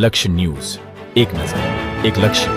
લક્ષ્ય ન્યૂઝ, એક નજર, એક લક્ષ્ય.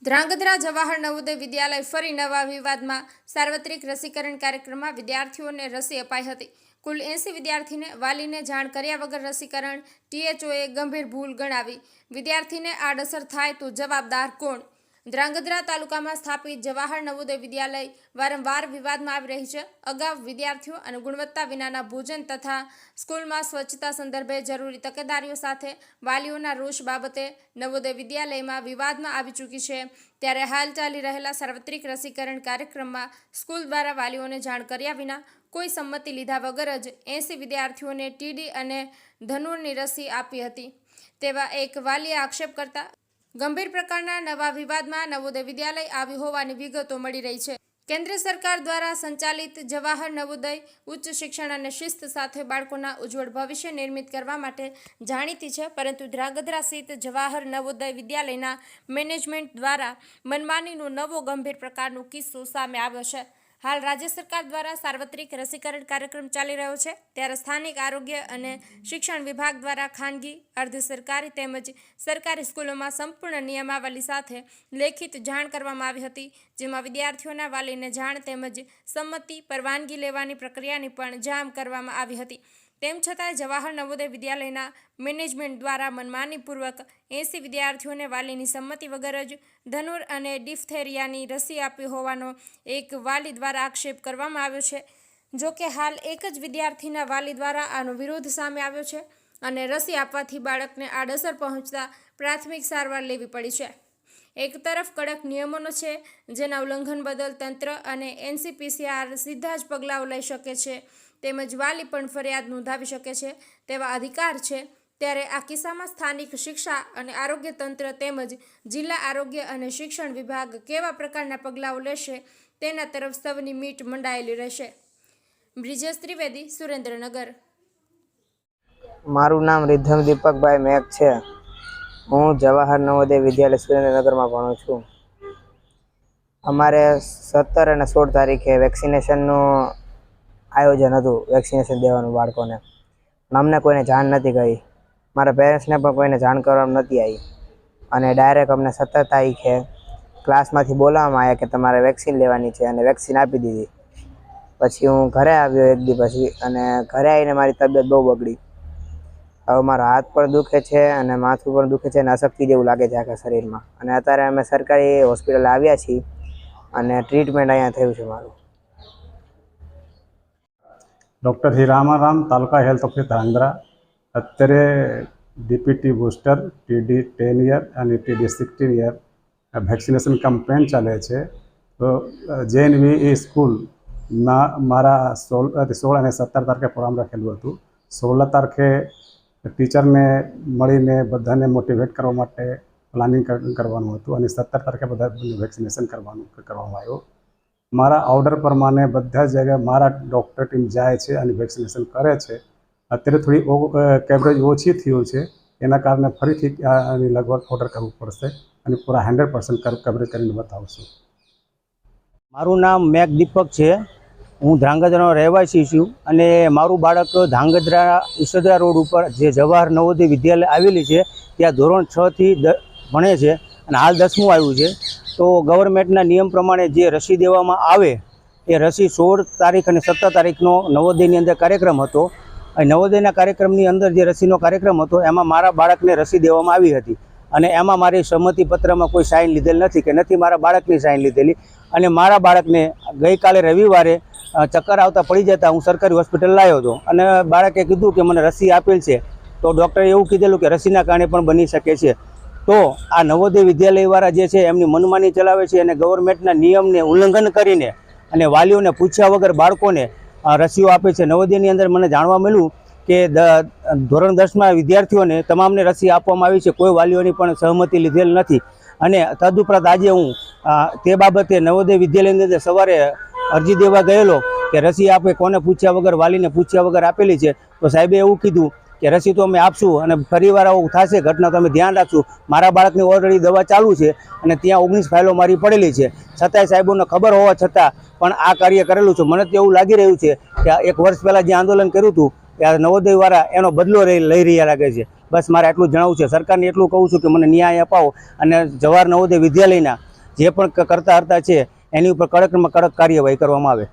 ધ્રાંગધ્રા જવાહર નવોદય વિદ્યાલય ફરી નવા વિવાદમાં. સાર્વત્રિક રસીકરણ કાર્યક્રમમાં વિદ્યાર્થીઓને રસી અપાઈ હતી. કુલ 80 વિદ્યાર્થીને વાલીને જાણ કર્યા વગર રસીકરણ. THOએ ગંભીર ભૂલ ગણાવી. વિદ્યાર્થીને આડઅસર થાય તો જવાબદાર કોણ? ધ્રાંગધ્રા તાલુકામાં સ્થાપિત જવાહર નવોદય વિદ્યાલય વારંવાર વિવાદમાં આવી રહી છે. અગાઉ વિદ્યાર્થીઓ અને ગુણવત્તા વિનાના ભોજન તથા સ્કૂલમાં સ્વચ્છતા સંદર્ભે જરૂરી તકેદારીઓ સાથે વાલીઓના રોષ બાબતે નવોદય વિદ્યાલયમાં વિવાદમાં આવી ચૂકી છે. ત્યારે હાલ ચાલી રહેલા સાર્વત્રિક રસીકરણ કાર્યક્રમમાં સ્કૂલ દ્વારા વાલીઓને જાણ કર્યા વિના કોઈ સંમતિ લીધા વગર જ 80 વિદ્યાર્થીઓને TD અને ધનુરની રસી આપી હતી તેવા એક વાલીએ આક્ષેપ કરતા ગંભીર પ્રકારના નવા વિવાદમાં નવોદય વિદ્યાલય આવી હોવાની વિગતો મળી રહી છે. કેન્દ્ર સરકાર દ્વારા સંચાલિત જવાહર નવોદય ઉચ્ચ શિક્ષણ અને શિસ્ત સાથે બાળકોના ઉજ્જવળ ભવિષ્ય નિર્મિત કરવા માટે જાણીતી છે, પરંતુ ધ્રાંગધ્રા સ્થિત જવાહર નવોદય વિદ્યાલયના મેનેજમેન્ટ દ્વારા મનમાનીનો નવો ગંભીર પ્રકારનો કિસ્સો સામે આવ્યો છે. હાલ રાજ્ય સરકાર દ્વારા સાર્વત્રિક રસીકરણ કાર્યક્રમ ચાલી રહ્યો છે, ત્યારે સ્થાનિક આરોગ્ય અને શિક્ષણ વિભાગ દ્વારા ખાનગી, અર્ધ સરકારી તેમજ સરકારી સ્કૂલોમાં સંપૂર્ણ નિયમાવલી સાથે લેખિત જાણ કરવામાં આવી હતી, જેમાં વિદ્યાર્થીઓના વાલીને જાણ તેમજ સંમતિ, પરવાનગી લેવાની પ્રક્રિયાની પણ જાણ કરવામાં આવી હતી. તેમ છતાં જવાહર નવોદય વિદ્યાલયના મેનેજમેન્ટ દ્વારા મનમાનીપૂર્વક 80 વિદ્યાર્થીઓને વાલીની સંમતિ વગર જ ધનુર અને ડિફ્થેરિયાની રસી આપી હોવાનો એક વાલી દ્વારા આક્ષેપ કરવામાં આવ્યો છે. જો કે હાલ એક જ વિદ્યાર્થીના વાલી દ્વારા આનો વિરોધ સામે આવ્યો છે અને રસી આપવાથી બાળકને આડઅસર પહોંચતા પ્રાથમિક સારવાર લેવી પડી છે. એક તરફ કડક નિયમોનો છે, જેના ઉલ્લંઘન બદલ તંત્ર અને NCPCR સીધા જ પગલાઓ લઈ શકે છે, તેમજ વાલી પણ ફરિયાદ નોંધાવી શકે છે તેવા અધિકાર છે. ત્યારે આ કિસ્સામાં સ્થાનિક શિક્ષા અને આરોગ્ય તંત્ર તેમજ જિલ્લા આરોગ્ય અને શિક્ષણ વિભાગ કેવા પ્રકારના પગલાઓ લેશે તેના તરફ સૌની મીટ મંડાયેલી રહેશે. બ્રિજેશ ત્રિવેદી, સુરેન્દ્રનગર. મારું નામ રિધમ દીપકભાઈ મેઘ છે. હું જવાહર નવોદય વિદ્યાલય સુરેન્દ્રનગરમાં ભણું છું. અમારે 17 અને 16 તારીખે વેક્સિનેશનનું આયોજન હતું, વેક્સિનેશન દેવાનું બાળકોને. પણ અમને કોઈને જાણ નથી કરી, મારા પેરેન્ટ્સને પણ કોઈને જાણ કરવામાં નથી આવી, અને ડાયરેક્ટ અમને 17 તારીખે ક્લાસમાંથી બોલાવવામાં આવ્યા કે તમારે વેક્સિન લેવાની છે, અને વેક્સિન આપી દીધી. પછી હું ઘરે આવ્યો એક દી પછી, અને ઘરે આવીને મારી તબિયત બહુ બગડી. હવે મારો હાથ પણ દુખે છે અને માથું પણ દુખે છે અને અશક્તિ જેવું લાગે છે આખા શરીરમાં. અને અત્યારે અમે સરકારી હોસ્પિટલ આવ્યા છીએ અને ટ્રીટમેન્ટ અહીંયા થયું છે મારું. ડૉક્ટર હીરામારામ, તાલુકા હેલ્થ ઓફિસર ધ્રાંગધ્રા. અત્યારે DPT બુસ્ટર, TD 10 યર અને TD 16 યર વેક્સિનેશન કેમ્પેન ચાલે છે. તો JNV સ્કૂલમાં મારા 16 અને 17 તારીખે પ્રોગ્રામ રાખેલું હતું. 16 તારીખે ટીચરને મળીને બધાને મોટિવેટ કરવા માટે પ્લાનિંગ કરવાનું હતું, અને 17 તારીખે બધા વેક્સિનેશન કરવામાં આવ્યું. મારા ઓર્ડર પ્રમાણે બધા જગ્યાએ મારા ડૉક્ટર ટીમ જાય છે અને વેક્સિનેશન કરે છે. અત્યારે થોડી કવરેજ ઓછી થયું છે, એના કારણે ફરીથી લગભગ ઓર્ડર કરવું પડશે અને પૂરા 100% કવરેજ કરીને બતાવશું. મારું નામ મેઘ દીપક છે. હું ધ્રાંગધ્રાનો રહેવાસી છું, અને મારું બાળક ધ્રાંગધ્રા ઈસદરા રોડ ઉપર જે જવાહર નવોદય વિદ્યાલય આવેલી છે ત્યાં ધોરણ 6 થી ભણે છે, અને હાલ 10મું આવ્યું છે. તો ગવર્મેન્ટના નિયમ પ્રમાણે જે રસી દેવામાં આવે એ રસી 16 તારીખ અને 17 તારીખનો નવોદયની અંદર કાર્યક્રમ હતો. અને નવોદયના કાર્યક્રમની અંદર જે રસીનો કાર્યક્રમ હતો એમાં મારા બાળકને રસી દેવામાં આવી હતી, અને એમાં મારી સંમતિપત્રમાં કોઈ સાઇન લીધેલ નથી, કે નથી મારા બાળકની સાઇન લીધેલી. અને મારા બાળકને ગઈકાલે રવિવારે ચક્કર આવતા પડી જતા હું સરકારી હોસ્પિટલ લાવ્યો હતો, અને બાળકે કીધું કે મને રસી આપેલ છે. તો ડૉક્ટરે એવું કીધેલું કે રસીના કારણે પણ બની શકે છે. તો આ નવોદય વિદ્યાલયવાળા જે છે એમની મનમાની ચલાવે છે, અને ગવર્મેન્ટના નિયમને ઉલ્લંઘન કરીને અને વાલીઓને પૂછ્યા વગર બાળકોને રસીઓ આપે છે. નવોદયની અંદર મને જાણવા મળ્યું કે ધોરણ 10માં વિદ્યાર્થીઓને તમામને રસી આપવામાં આવી છે, કોઈ વાલીઓની પણ સહમતિ લીધેલ નથી. અને તદુપરાંત આજે હું તે બાબતે નવોદય વિદ્યાલયની અંદર સવારે અરજી દેવા ગયેલો કે રસી આપે કોને પૂછ્યા વગર, વાલીને પૂછ્યા વગર આપેલી છે. તો સાહેબે એવું કીધું કે રસી તો અમે આપશું, અને ફરીવાર આવું થશે ઘટના તો અમે ધ્યાન રાખશું. મારા બાળકની ઓલરેડી દવા ચાલુ છે, અને ત્યાં 19 ફાઇલો મારી પડેલી છે, છતાંય સાહેબોને ખબર હોવા છતાં પણ આ કાર્ય કરેલું છે. મને તો એવું લાગી રહ્યું છે કે 1 વર્ષ પહેલાં જે આંદોલન કર્યું હતું ત્યારે નવોદયવાળા એનો બદલો લઈ રહ્યા લાગે છે. બસ મારે આટલું જણાવવું છે. સરકારને એટલું કહું છું કે મને ન્યાય અપાવો અને જવાહર નવોદય વિદ્યાલયના જે પણ કરતા હરતા છે એની ઉપર કડકમાં કડક કાર્યવાહી કરવામાં આવે.